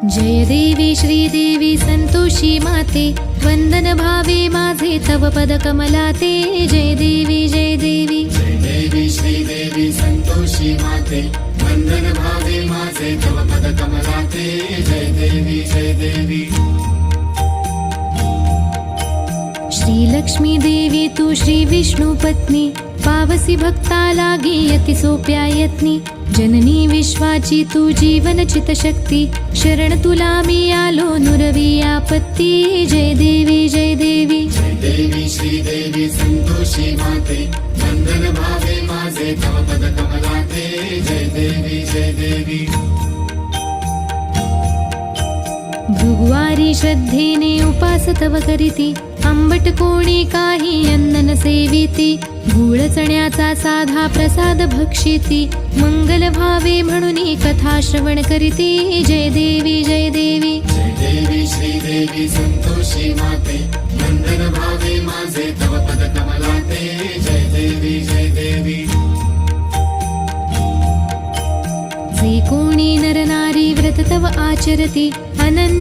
जय देवी श्रीदेवी संतोषी माते, वंदन भावे माझे तव पद कमलाते। जय देवी जय देवी जय देवी श्रीदेवी संतोषी माते, वंदन भावे माझे तव पद कमलाते। जय देवी जय देवी श्री लक्ष्मी देवी तू श्री विष्णु पत्नी, पावसी भक्ता लागी अति सोप्या यत्नी। जननी विश्वाची तू जीवन चित शक्ती, शरण तुला मी आलो नुरवी आपत्ती। जय देवी जय देवी जय देवी श्रीदेवी संतोषी माते, वंदन भावे माझे तव पद कमलाते। जय देवी जय देवी भृगुवारी श्रद्धेने उपास तव करीती, आंबट कोणी काही अन्न न सेविती। गूळ चण्याचा साधा प्रसाद भक्षिती, मंगल भावे म्हणून कथा श्रवण करीती। जय देवी जय देवी जय देवी श्रीदेवी संतोषी माते, वंदन भावे माझे तव पद कमलाते। जय देवी जय देवी जे कोणी नर नारी व्रत तव आचरती, अनंत